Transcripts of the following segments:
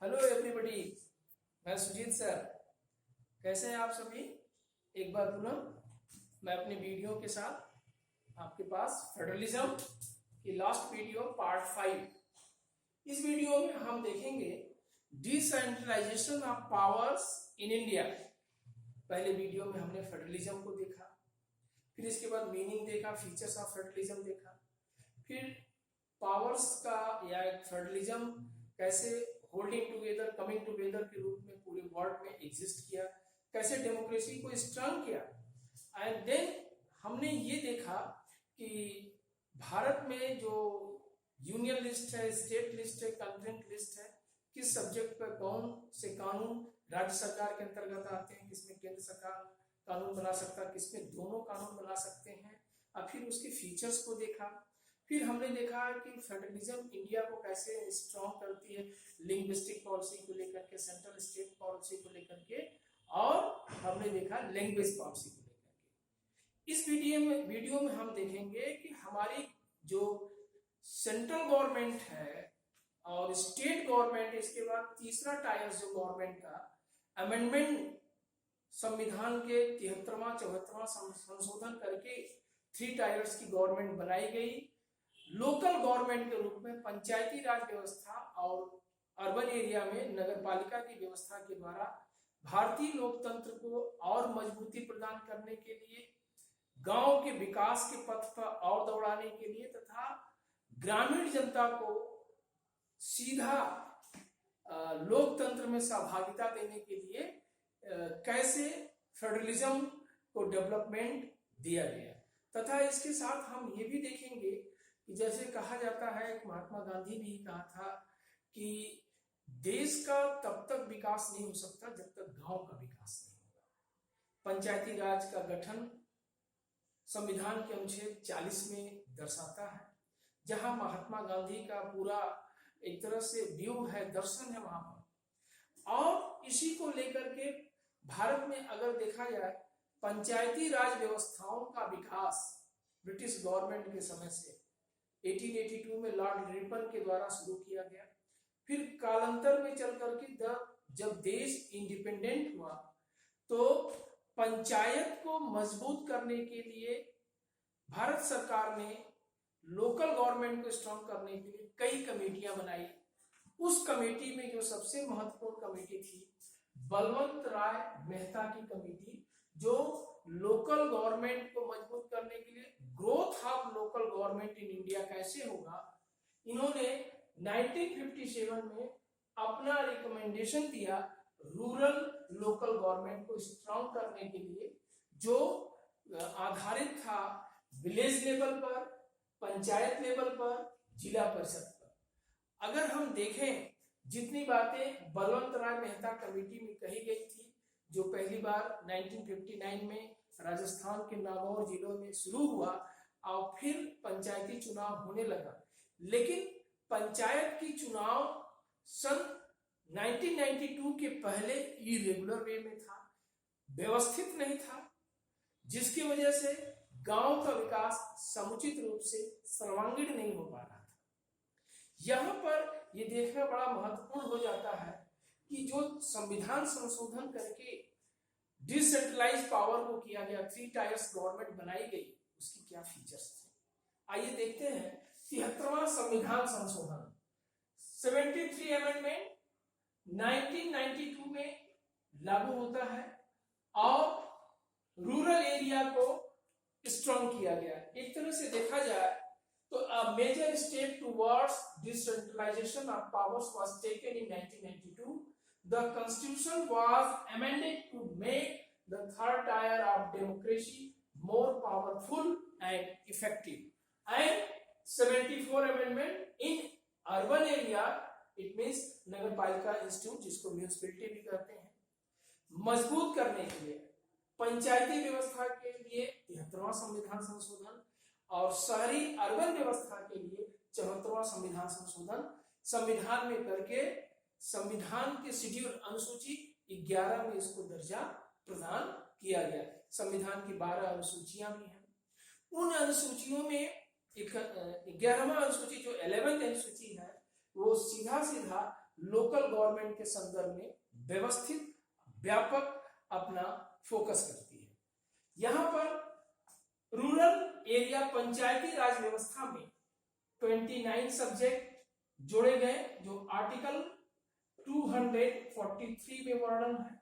Hello everybody, मैं Sujit sir. कैसे हैं आप सभी? एक बार पुनः मैं अपने वीडियो के साथ आपके पास फेडरलिज्म की लास्ट वीडियो पार्ट 5। इस वीडियो में हम देखेंगे decentralisation of powers in India. पहले वीडियो में हमने फेडरलिज्म को देखा, फिर इसके बाद मीनिंग देखा, फीचर्स ऑफ फेडरलिज्म देखा, फिर पावर्स का या फेडरलिज्म कैसे होल्डिंग टुगेदर, कमिंग टुगेदर के रूप में पूरे वर्ल्ड में एग्जिस्ट किया, कैसे डेमोक्रेसी को स्ट्रांग किया। एंड देन हमने ये देखा कि भारत में जो यूनियन लिस्ट है, स्टेट लिस्ट है, कंट्रेंट लिस्ट है, किस सब्जेक्ट पर कौन से कानून राज्य सरकार के अंतर्गत आते हैं, किसमें केंद्र सरकार कानून बना सकता है, किसमें दोनों कानून बना सकते हैं। और फिर उसके फीचर्स को देखा। फिर हमने देखा कि फेडरलिज्म इंडिया को कैसे स्ट्रॉन्ग करती है, लिंग्विस्टिक पॉलिसी को लेकर के, सेंट्रल स्टेट पॉलिसी को लेकर के, और हमने देखा लैंग्वेज पॉलिसी को लेकर के। इस वीडियो में हम देखेंगे कि हमारी जो सेंट्रल गवर्नमेंट है और स्टेट गवर्नमेंट, इसके बाद तीसरा टायर जो गवर्नमेंट का अमेंडमेंट, संविधान के 73वां 74वां संशोधन करके 3 टायर्स की गवर्नमेंट बनाई गई। लोकल गवर्नमेंट के रूप में पंचायती राज व्यवस्था और अर्बन एरिया में नगर पालिका की व्यवस्था के द्वारा भारतीय लोकतंत्र को और मजबूती प्रदान करने के लिए, गांव के विकास के पथ पर और दौड़ाने के लिए तथा ग्रामीण जनता को सीधा लोकतंत्र में सहभागिता देने के लिए कैसे फेडरलिज्म को डेवलपमेंट दिया गया। तथा इसके साथ हम ये भी देखेंगे कि जैसे कहा जाता है, महात्मा गांधी ने कहा था कि देश का तब तक विकास नहीं हो सकता जब तक गांव का विकास नहीं होगा। पंचायती राज का गठन संविधान के अनुच्छेद 40 में दर्शाता है, जहां महात्मा गांधी का पूरा एक तरह से व्यू है, दर्शन है वहां पर। और इसी को लेकर के भारत में अगर देखा जाए, पंचायती राज व्यवस्थाओं का विकास ब्रिटिश गवर्नमेंट के समय से 1882 में लॉर्ड रिपन के द्वारा शुरू किया गया। फिर कालांतर में चल करके जब देश इंडिपेंडेंट हुआ तो पंचायत को मजबूत करने के लिए भारत सरकार ने लोकल गवर्नमेंट को स्ट्रॉन्ग करने के लिए कई कमेटियां बनाई। उस कमेटी में जो सबसे महत्वपूर्ण कमेटी थी, बलवंत राय मेहता की कमेटी, जो लोकल गवर्नमेंट को मजबूत करने के लिए, growth of local government in India कैसे होगा, इन्होंने 1957 में अपना रिकमेंडेशन दिया रूरल लोकल गवर्नमेंट को स्ट्रॉन्ग करने के लिए, जो आधारित था विलेज लेवल पर, पंचायत लेवल पर, जिला परिषद पर। अगर हम देखें, जितनी बातें बलवंत राय मेहता कमेटी में कही गई थी, जो पहली बार 1959 में राजस्थान के नागौर जिलों में शुरू हुआ और फिर पंचायती चुनाव होने लगा, लेकिन पंचायत की चुनाव सन 1992 के पहले इरेगुलर वे में था, व्यवस्थित नहीं था, जिसकी वजह से गांव का विकास समुचित रूप से सर्वांगीण नहीं हो पा रहा था। यहां पर यह देखना बड़ा महत्वपूर्ण हो जाता है कि जो संविधान संशोधन करके डिसेंट्रलाइज पावर को किया गया, 3 टायर्स गवर्नमेंट बनाई गई, उसकी क्या फीचर्स थे, आइए देखते हैं। 73वां संविधान संशोधन 73 अमेंडमेंट 1992 में लागू होता है और रूरल एरिया को स्ट्रॉन्ग किया गया। एक तरह से देखा जाए तो a major step towards decentralization of powers was taken in 1992. The constitution was amended to make the 3rd tier of democracy more powerful and effective. And 74 amendment in urban area, it means नगर पालिका institute, जिसको municipality भी कहते हैं, मजबूत करने के लिए, पंचायती व्यवस्था के लिए 73वां संविधान संशोधन और शहरी अर्बन व्यवस्था के लिए 74वां संविधान संशोधन संविधान में करके संविधान के शेड्यूल अनुसूची 11 में इसको दर्जा प्रदान किया गया। संविधान की 12 अनुसूचियां भी हैं। उन अनुसूचियों में 11वां अनुसूची जो 11th अनुसूची है, वो सीधा लोकल गवर्नमेंट के संदर्भ में व्यवस्थित व्यापक अपना फोकस करती है। यहां पर रूरल एरिया पंचायती राज व्यवस्था में 29 सब्जेक्ट जोड़े गए जो आर्टिकल 243 में वर्णन है।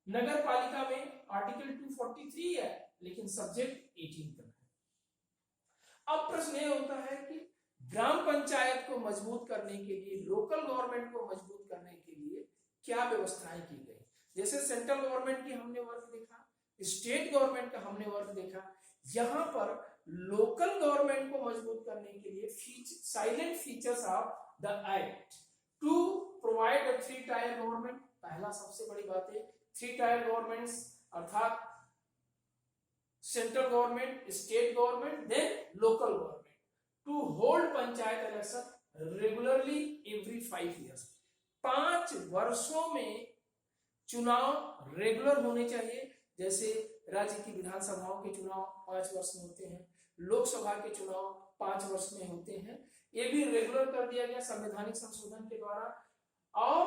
नगर पालिका में आर्टिकल 243 है लेकिन सब्जेक्ट 18 तक है। अब प्रश्न यह होता है कि ग्राम पंचायत को मजबूत करने के लिए, लोकल गवर्नमेंट को मजबूत करने के लिए क्या व्यवस्थाएं की गई। जैसे सेंट्रल गवर्नमेंट की हमने वर्क देखा, स्टेट गवर्नमेंट का हमने वर्क देखा, यहाँ पर लोकल गवर्नमेंट को मजबूत करने के लिए silent features of the act to provide a 3 tier government. पहला सबसे बड़ी बात है 3 टायर गवर्नमेंट्स अर्थात central government, state government, then local government to hold panchayat election regularly every 5 years. 5 वर्षों में चुनाव रेगुलर होने चाहिए। जैसे राज्य की विधानसभाओं के चुनाव 5 वर्ष में होते हैं, लोकसभा के चुनाव 5 वर्ष में होते हैं, ये भी रेगुलर कर दिया गया संवैधानिक संशोधन के द्वारा। और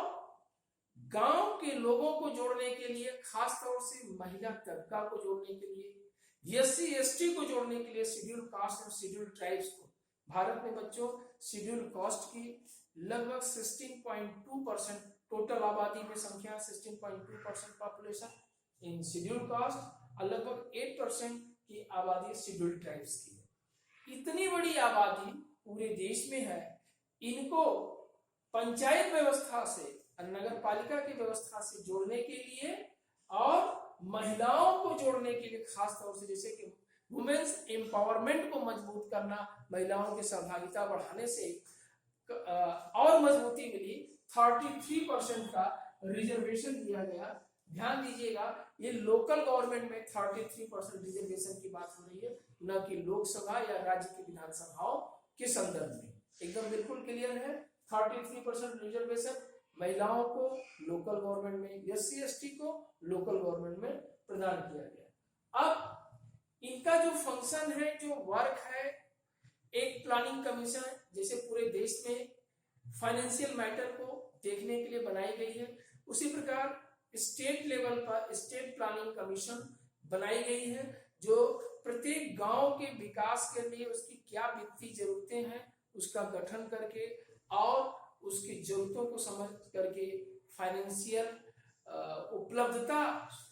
गांव के लोगों को जोड़ने के लिए, खास तौर से महिला तबका को जोड़ने के लिए, एससी एसटी को जोड़ने के लिए, शेड्यूल कास्ट और शेड्यूल ट्राइब्स को, भारत में बच्चों शेड्यूल कास्ट की लगभग 16.2% टोटल आबादी में संख्या, 16.2% पॉपुलेशन इन शेड्यूल कास्ट और लगभग 8% की आबादी शेड्यूल ट्राइब्स की है। इतनी बड़ी आबादी पूरे देश में है, इनको पंचायत व्यवस्था से और नगर पालिका की व्यवस्था से जोड़ने के लिए और महिलाओं को जोड़ने के लिए, खास तौर से जैसे कि वुमेन्स एम्पावरमेंट को मजबूत करना, महिलाओं की सहभागिता बढ़ाने से और मजबूती मिली। 33% का रिजर्वेशन दिया गया। ध्यान दीजिएगा, ये लोकल गवर्नमेंट में 33% रिजर्वेशन की बात हो रही है, न कि लोकसभा या राज्य की विधानसभाओं के संदर्भ में। एकदम बिल्कुल क्लियर है, 33% रिजर्वेशन महिलाओं को लोकल गवर्नमेंट में, एससी एसटी को लोकल गवर्नमेंट में प्रदान किया गया। अब इनका जो फंक्शन है, जो वर्क है, एक प्लानिंग कमीशन जैसे पूरे देश में फाइनेंशियल मैटर को देखने के लिए बनाई गई है, उसी प्रकार स्टेट लेवल पर स्टेट प्लानिंग कमीशन बनाई गई है जो प्रत्येक गांव के विकास के लिए उसकी क्या वित्तीय जरूरतें हैं उसका गठन करके और उसकी जरूरतों को समझ करके फाइनेंशियल उपलब्धता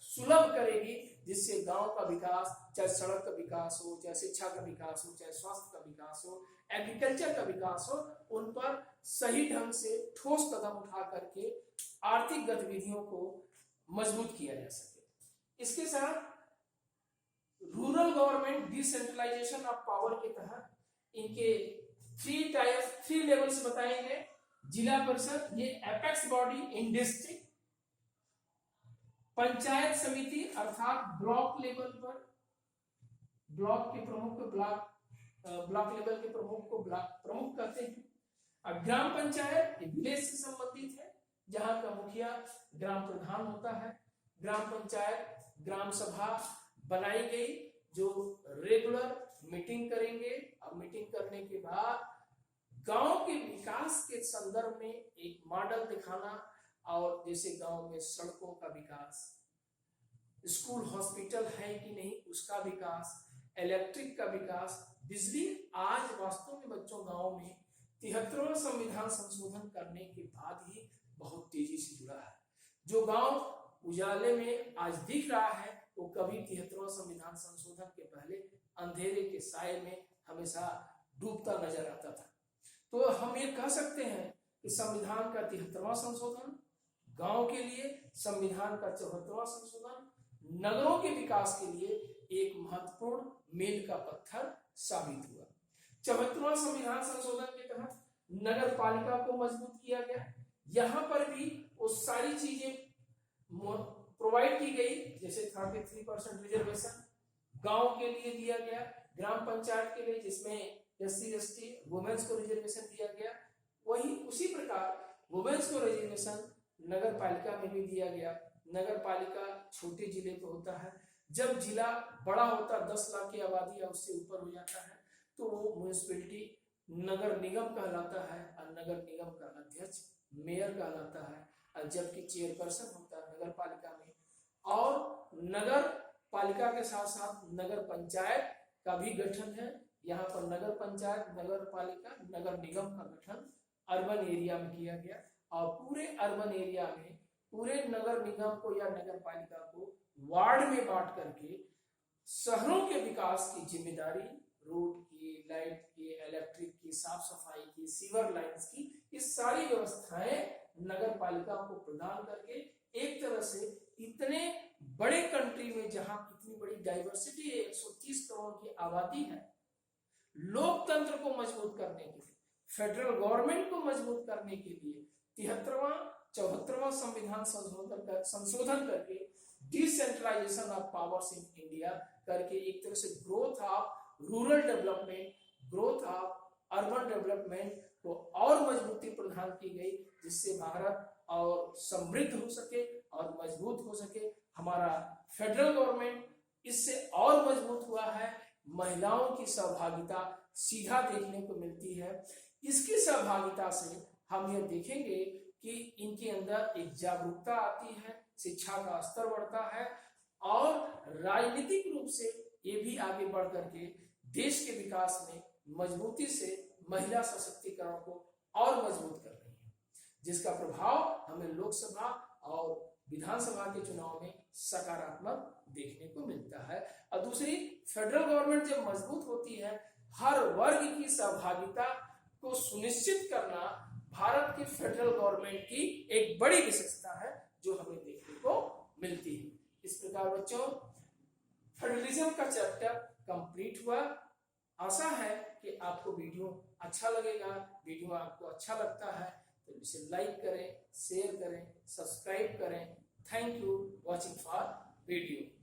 सुलभ करेगी, जिससे गांव का विकास, चाहे सड़क का विकास हो, चाहे शिक्षा का विकास हो, चाहे स्वास्थ्य का विकास हो, एग्रीकल्चर का विकास हो, उन पर सही ढंग से ठोस कदम उठा करके आर्थिक गतिविधियों को मजबूत किया जा सके। इसके साथ rural government decentralisation of power के तहत इनके 3 लेवल्स बताएंगे। जिला परिषद, ये apex body in district, panchayat samiti अर्थात ब्लॉक लेवल पर ब्लॉक के प्रमुख को ब्लॉक लेवल के प्रमुख को ब्लॉक प्रमुख कहते हैं। अब ग्राम पंचायत विलेज से संबंधित है, जहां का मुखिया ग्राम प्रधान होता है। ग्राम पंचायत ग्राम सभा बनाई गई जो रेगुलर मीटिंग करेंगे और मीटिंग करने के बाद गांव के विकास के संदर्भ में एक मॉडल दिखाना, और जैसे गांव में सड़कों का विकास, स्कूल हॉस्पिटल है कि नहीं उसका विकास, इलेक्ट्रिक का विकास, बिजली। आज वास्तव में बच्चों गांव में 73वां संविधान संशोधन करने के बाद ही बहुत तेजी से जुड़ा है। जो गांव उजाले में आज दिख रहा है वो कभी 73वां संविधान संशोधन के पहले अंधेरे के साए में हमेशा डूबता नजर आता था। तो हम ये कह सकते हैं कि संविधान का 73वां संशोधन गांव के लिए, संविधान का 74वां संशोधन नगरों के विकास के लिए एक महत्वपूर्ण मील का पत्थर साबित हुआ। 74वां संविधान संशोधन के तहत नगर पालिका को मजबूत किया गया। यहाँ पर भी वो सारी चीजें प्रोवाइड की गई, जैसे 33% रिजर्वेशन गांव के लिए दिया गया, ग्राम पंचायत के लिए जिसमें एससी एसटी वुमेन्स को रिजर्वेशन दिया गया, वही उसी प्रकार वुमेन्स को रिजर्वेशन नगर पालिका में भी दिया गया। नगर पालिका छोटे जिले पे होता है, जब जिला बड़ा होता 10 लाख की आबादी या उससे ऊपर हो जाता है तो वो म्युनिसिपैलिटी नगर निगम कहलाता है और नगर निगम का अध्यक्ष मेयर कहलाता है, और जबकि चेयरपर्सन होता है नगर पालिका में। और नगर पालिका के साथ साथ नगर पंचायत का भी गठन है। यहाँ पर नगर पंचायत, नगर पालिका, नगर निगम का गठन अर्बन एरिया में किया गया, और पूरे अर्बन एरिया में पूरे नगर निगम को या नगर पालिका को वार्ड में बांट करके शहरों के विकास की जिम्मेदारी, रोड की, लाइट की, इलेक्ट्रिक की, साफ सफाई की, सीवर लाइंस की, इस सारी व्यवस्थाएं नगर पालिका को प्रदान करके एक तरह से इतने बड़े कंट्री में जहां इतनी बड़ी डाइवर्सिटी है, 130 करोड़ की आबादी है, लोकतंत्र को मजबूत करने के लिए, फेडरल गवर्नमेंट को मजबूत करने के लिए 74वां संविधान संशोधन करके decentralisation of powers in India करके एक तरह से growth of rural development, growth of urban development को और मजबूती प्रदान की गई, जिससे भारत और समृद्ध हो सके और मजबूत हो सके। हमारा फेडरल गवर्नमेंट इससे और मजबूत हुआ है। महिलाओं की सहभागिता सीधा देखने को मिलती है। इसकी सहभागिता से हम ये देखेंगे कि इनके अंदर एक जागरूकता आती है, शिक्षा का स्तर बढ़ता है, और राजनीतिक रूप से ये भी आगे बढ़ करके देश के विकास में मजबूती से महिला सशक्तिकरण को और मजबूत कर रही है, जिसका प्रभाव हमें लोकसभा और विधानसभा के चुनाव में सकारात्मक देखने को मिलता है। और दूसरी, फेडरल गवर्नमेंट जब मजबूत होती है, हर वर्ग की सहभागिता को सुनिश्चित करना भारत की फेडरल गवर्नमेंट की एक बड़ी विशेषता है, जो हमें देखने को मिलती है। इस प्रकार बच्चों, फेडरलिज्म का चैप्टर कंप्लीट हुआ। आशा है कि आपको वीडियो अच्छा लगेगा। वीडियो आपको अच्छा लगता है तो इसे लाइक करें, शेयर करें, सब्सक्राइब करें। Thank you watching for video.